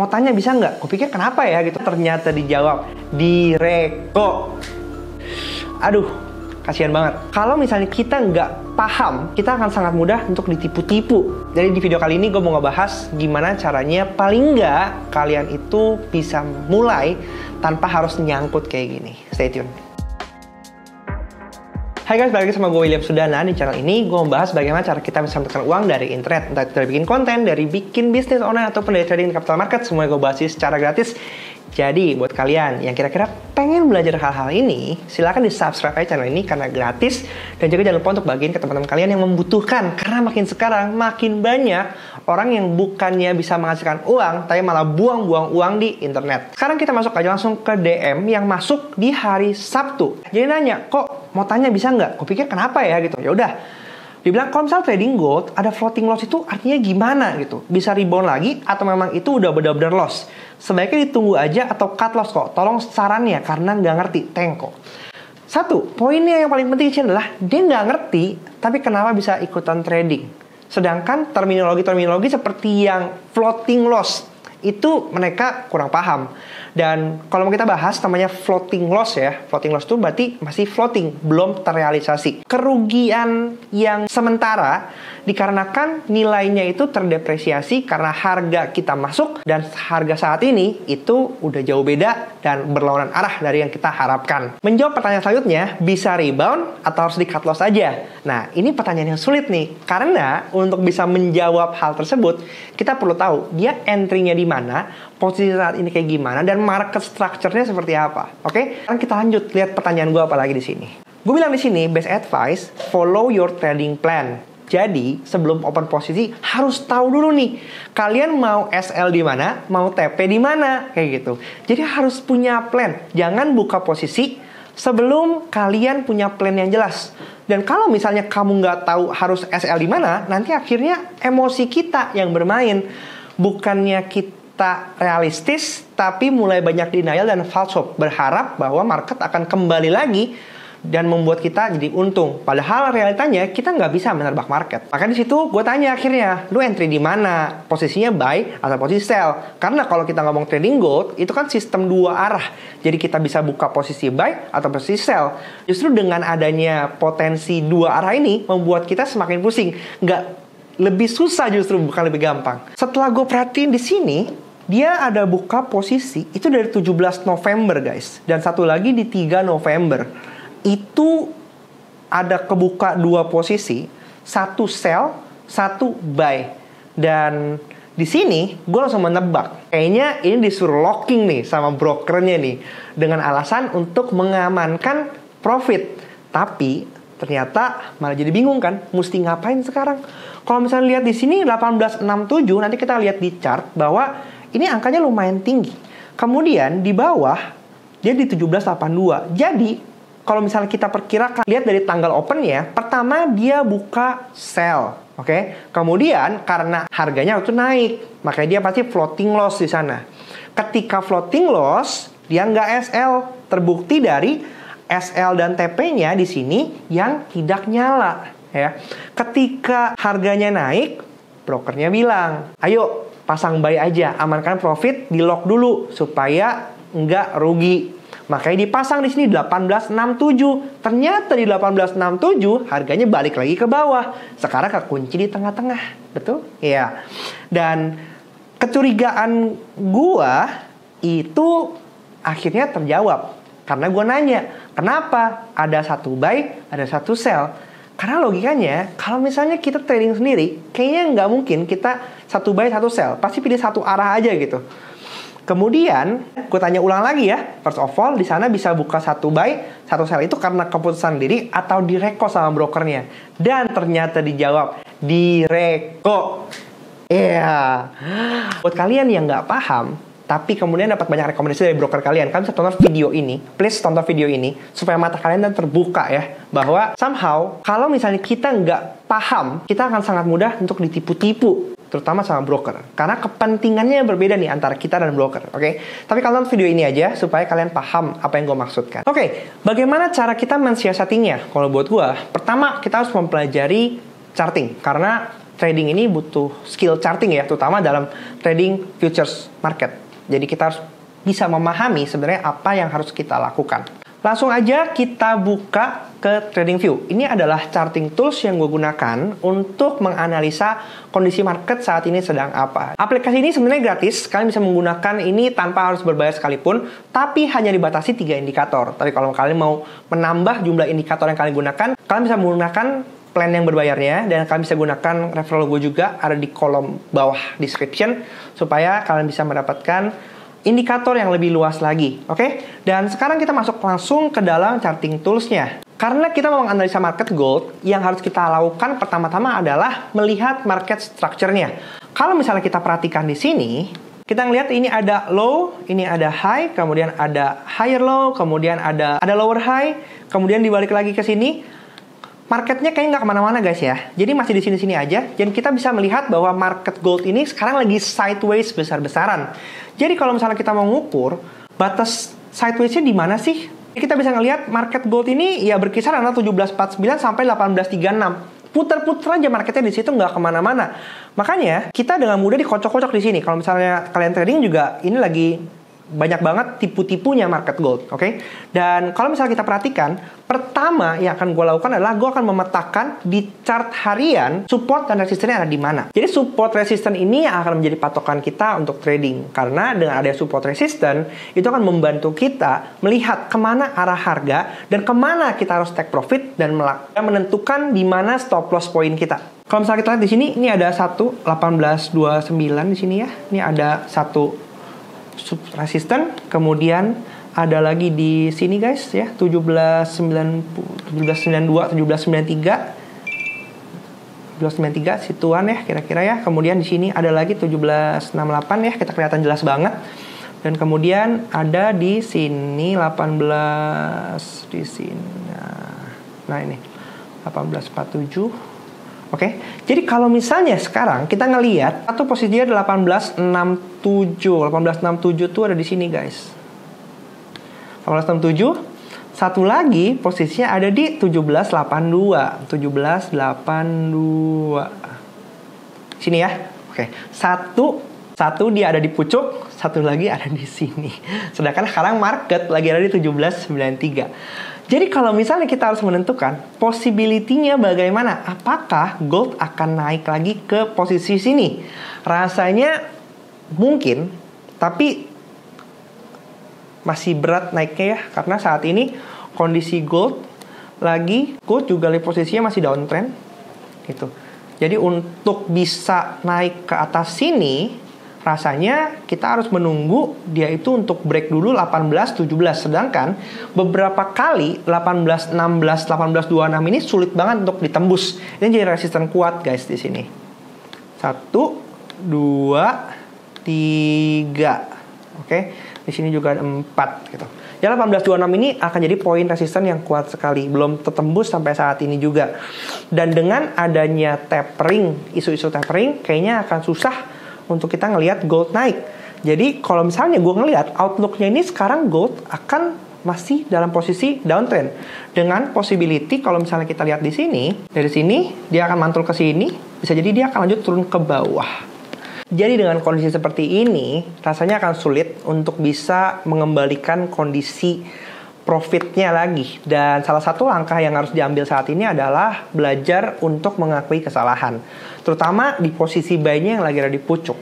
mau tanya bisa nggak? Gue pikir kenapa ya gitu. Ternyata dijawab, direko. Aduh, kasihan banget. Kalau misalnya kita nggak paham, kita akan sangat mudah untuk ditipu-tipu. Jadi di video kali ini gue mau ngebahas gimana caranya paling nggak kalian itu bisa mulai tanpa harus nyangkut kayak gini. Stay tune. Hai guys, balik lagi sama gue William Sudana. Di channel ini gue membahas bagaimana cara kita bisa mendapatkan uang dari internet. Entah itu dari bikin konten, dari bikin bisnis online, ataupun dari trading di capital market. Semuanya gue bahas secara gratis. Jadi buat kalian yang kira-kira pengen belajar hal-hal ini, silahkan di subscribe aja channel ini karena gratis. Dan juga jangan lupa untuk bagiin ke teman-teman kalian yang membutuhkan. Karena makin sekarang makin banyak orang yang bukannya bisa menghasilkan uang, tapi malah buang-buang uang di internet. Sekarang kita masuk aja langsung ke DM yang masuk di hari Sabtu. Jadi nanya, kok mau tanya bisa nggak? Gue pikir kenapa ya gitu. Ya udah, dibilang kalau misalnya trading gold ada floating loss itu artinya gimana gitu? Bisa rebound lagi atau memang itu udah benar-benar loss? Sebaiknya ditunggu aja atau cut loss kok. Tolong sarannya karena nggak ngerti, tengko. Satu, poinnya yang paling penting sih adalah dia nggak ngerti, tapi kenapa bisa ikutan trading? Sedangkan terminologi seperti yang floating loss itu mereka kurang paham. Dan kalau mau kita bahas namanya floating loss ya. Floating loss itu berarti masih floating, belum terrealisasi. Kerugian yang sementara dikarenakan nilainya itu terdepresiasi karena harga kita masuk dan harga saat ini itu udah jauh beda dan berlawanan arah dari yang kita harapkan. Menjawab pertanyaan selanjutnya, bisa rebound atau harus di cut loss aja? Nah, ini pertanyaan yang sulit nih. Karena untuk bisa menjawab hal tersebut, kita perlu tahu dia entry-nya di mana, posisi saat ini kayak gimana, dan market structure-nya seperti apa. Oke? Sekarang kita lanjut lihat pertanyaan gue apa lagi di sini. Gue bilang di sini best advice, follow your trading plan. Jadi sebelum open posisi harus tahu dulu nih kalian mau SL di mana, mau TP di mana, kayak gitu. Jadi harus punya plan. Jangan buka posisi sebelum kalian punya plan yang jelas. Dan kalau misalnya kamu nggak tahu harus SL di mana, nanti akhirnya emosi kita yang bermain. Bukannya kita realistis, tapi mulai banyak denial dan false hope. Berharap bahwa market akan kembali lagi dan membuat kita jadi untung. Padahal realitanya kita nggak bisa menerbak market. Maka di situ gue tanya akhirnya, lu entry di mana? Posisinya buy atau posisi sell? Karena kalau kita ngomong trading gold, itu kan sistem dua arah. Jadi kita bisa buka posisi buy atau posisi sell. Justru dengan adanya potensi dua arah ini, membuat kita semakin pusing. Nggak lebih susah justru, bukan lebih gampang. Setelah gue perhatiin di sini, dia ada buka posisi, itu dari 17 November guys. Dan satu lagi di 3 November. Itu ada kebuka dua posisi, satu sell, satu buy. Dan di sini gue langsung menebak, kayaknya ini disuruh locking nih sama brokernya nih, dengan alasan untuk mengamankan profit. Tapi ternyata malah jadi bingung kan, mesti ngapain sekarang? Kalau misalnya lihat di sini 1867, nanti kita lihat di chart bahwa ini angkanya lumayan tinggi. Kemudian di bawah dia di 1782. Jadi kalau misalnya kita perkirakan, lihat dari tanggal opennya, pertama dia buka sell, oke? Kemudian karena harganya itu naik, makanya dia pasti floating loss di sana. Ketika floating loss, dia nggak SL, terbukti dari SL dan TP-nya di sini yang tidak nyala, ya. Ketika harganya naik, brokernya bilang, ayo pasang buy aja, amankan profit, di lock dulu supaya nggak rugi. Makanya dipasang di sini 1867. Ternyata di 1867 harganya balik lagi ke bawah. Sekarang kekunci di tengah-tengah. Betul? Iya. Dan kecurigaan gua itu akhirnya terjawab. Karena gua nanya, kenapa ada satu buy, ada satu sell? Karena logikanya, kalau misalnya kita trading sendiri, kayaknya nggak mungkin kita satu buy, satu sell. Pasti pilih satu arah aja gitu. Kemudian, gue tanya ulang lagi ya. First of all, di sana bisa buka satu buy, satu sell itu karena keputusan diri atau direko sama brokernya. Dan ternyata dijawab, direko. Iya. Buat kalian yang nggak paham, tapi kemudian dapat banyak rekomendasi dari broker kalian, kalian bisa tonton video ini. Please tonton video ini, supaya mata kalian dan terbuka ya. Bahwa somehow, kalau misalnya kita nggak paham, kita akan sangat mudah untuk ditipu-tipu. Terutama sama broker. Karena kepentingannya berbeda nih antara kita dan broker. Oke? Tapi kalian nonton video ini aja supaya kalian paham apa yang gue maksudkan. Oke, bagaimana cara kita mensiasatinya? Kalau buat gue, pertama kita harus mempelajari charting. Karena trading ini butuh skill charting ya, terutama dalam trading futures market. Jadi kita harus bisa memahami sebenarnya apa yang harus kita lakukan. Langsung aja kita buka ke TradingView. Ini adalah charting tools yang gue gunakan untuk menganalisa kondisi market saat ini sedang apa. Aplikasi ini sebenarnya gratis, kalian bisa menggunakan ini tanpa harus berbayar sekalipun, tapi hanya dibatasi 3 indikator. Tapi kalau kalian mau menambah jumlah indikator yang kalian gunakan, kalian bisa menggunakan plan yang berbayarnya, dan kalian bisa gunakan referral gue juga ada di kolom bawah description, supaya kalian bisa mendapatkan indikator yang lebih luas lagi, oke? Dan sekarang kita masuk langsung ke dalam charting toolsnya. Karena kita mau menganalisa market gold, yang harus kita lakukan pertama-tama adalah melihat market structure-nya. Kalau misalnya kita perhatikan di sini, kita ngelihat ini ada low, ini ada high, kemudian ada higher low, kemudian ada lower high, kemudian dibalik lagi ke sini. Marketnya kayaknya nggak kemana-mana guys ya. Jadi masih di sini-sini aja. Dan kita bisa melihat bahwa market gold ini sekarang lagi sideways besar-besaran. Jadi kalau misalnya kita mau ngukur batas sideways-nya di mana sih? Kita bisa ngelihat market gold ini ya berkisar antara 1749 sampai 1836. Puter-puter aja marketnya di situ, nggak kemana-mana. Makanya kita dengan mudah dikocok-kocok di sini. Kalau misalnya kalian trading juga ini lagi banyak banget tipu-tipunya market gold, oke? Dan kalau misalnya kita perhatikan, pertama yang akan gue lakukan adalah gue akan memetakan di chart harian support dan resistennya ada di mana. Jadi support resisten ini yang akan menjadi patokan kita untuk trading, karena dengan adanya support resisten itu akan membantu kita melihat kemana arah harga dan kemana kita harus take profit dan menentukan di mana stop loss point kita. Kalau misalnya kita lihat di sini, ini ada 1829 di sini ya. Ini ada satu resisten, kemudian ada lagi di sini guys ya, 1792, 1793 situan ya kira-kira ya. Kemudian di sini ada lagi 1768 ya, kita kelihatan jelas banget. Dan kemudian ada di sini 18 di sini. Nah ini 1847. Oke, jadi kalau misalnya sekarang kita ngelihat satu posisinya 1867 itu ada di sini guys. 1867. Satu lagi posisinya ada di 1782. Sini ya. Oke, satu dia ada di pucuk, satu lagi ada di sini. Sedangkan sekarang market lagi ada di 1793. Jadi kalau misalnya kita harus menentukan possibility-nya bagaimana, apakah gold akan naik lagi ke posisi sini? Rasanya mungkin, tapi masih berat naiknya ya, karena saat ini kondisi gold juga posisinya masih downtrend gitu. Jadi untuk bisa naik ke atas sini, rasanya kita harus menunggu dia itu untuk break dulu 1817. Sedangkan beberapa kali 1816, 1826 ini sulit banget untuk ditembus. Ini jadi resisten kuat guys di sini. 1, 2, 3. Oke. Di sini juga ada 4 gitu. Ya 1826 ini akan jadi poin resisten yang kuat sekali. Belum tertembus sampai saat ini juga. Dan dengan adanya tapering, isu-isu tapering kayaknya akan susah untuk kita ngelihat gold naik. Jadi kalau misalnya gue ngelihat outlooknya ini sekarang gold akan masih dalam posisi downtrend. Dengan possibility kalau misalnya kita lihat di sini, dari sini dia akan mantul ke sini, bisa jadi dia akan lanjut turun ke bawah. Jadi dengan kondisi seperti ini, rasanya akan sulit untuk bisa mengembalikan kondisi profitnya lagi. Dan salah satu langkah yang harus diambil saat ini adalah belajar untuk mengakui kesalahan. Terutama di posisi buy-nya yang lagi ada di pucuk.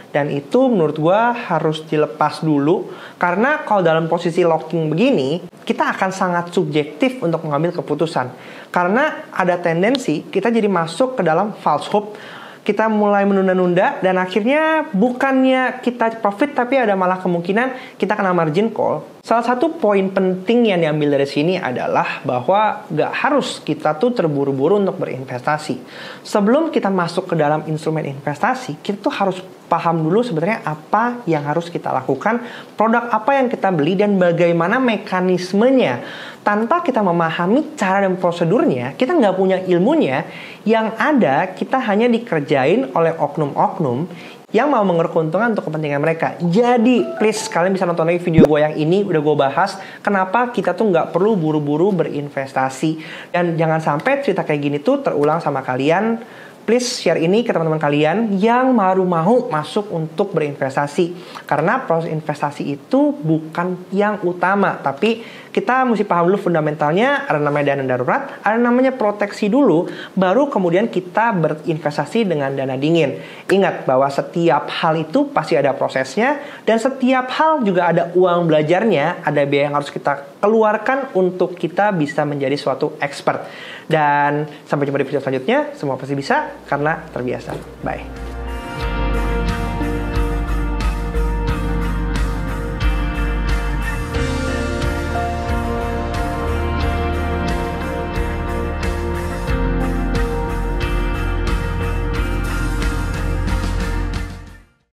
Dan itu menurut gue harus dilepas dulu. Karena kalau dalam posisi locking begini, kita akan sangat subjektif untuk mengambil keputusan. Karena ada tendensi kita jadi masuk ke dalam false hope. Kita mulai menunda-nunda dan akhirnya bukannya kita profit tapi ada malah kemungkinan kita kena margin call. Salah satu poin penting yang diambil dari sini adalah bahwa gak harus kita tuh terburu-buru untuk berinvestasi. Sebelum kita masuk ke dalam instrumen investasi, kita tuh harus paham dulu sebenarnya apa yang harus kita lakukan, produk apa yang kita beli dan bagaimana mekanismenya. Tanpa kita memahami cara dan prosedurnya, kita nggak punya ilmunya, yang ada kita hanya dikerjain oleh oknum-oknum yang mau mengeruk keuntungan untuk kepentingan mereka. Jadi please kalian bisa nonton lagi video gue yang ini, udah gue bahas kenapa kita tuh nggak perlu buru-buru berinvestasi. Dan jangan sampai cerita kayak gini tuh terulang sama kalian please share ini ke teman-teman kalian yang baru mau masuk untuk berinvestasi. Karena proses investasi itu bukan yang utama, tapi kita mesti paham dulu fundamentalnya. Ada namanya dana darurat, ada namanya proteksi dulu, baru kemudian kita berinvestasi dengan dana dingin. Ingat bahwa setiap hal itu pasti ada prosesnya, dan setiap hal juga ada uang belajarnya, ada biaya yang harus kita keluarkan untuk kita bisa menjadi suatu expert. Dan sampai jumpa di video selanjutnya. Semua pasti bisa karena terbiasa. Bye.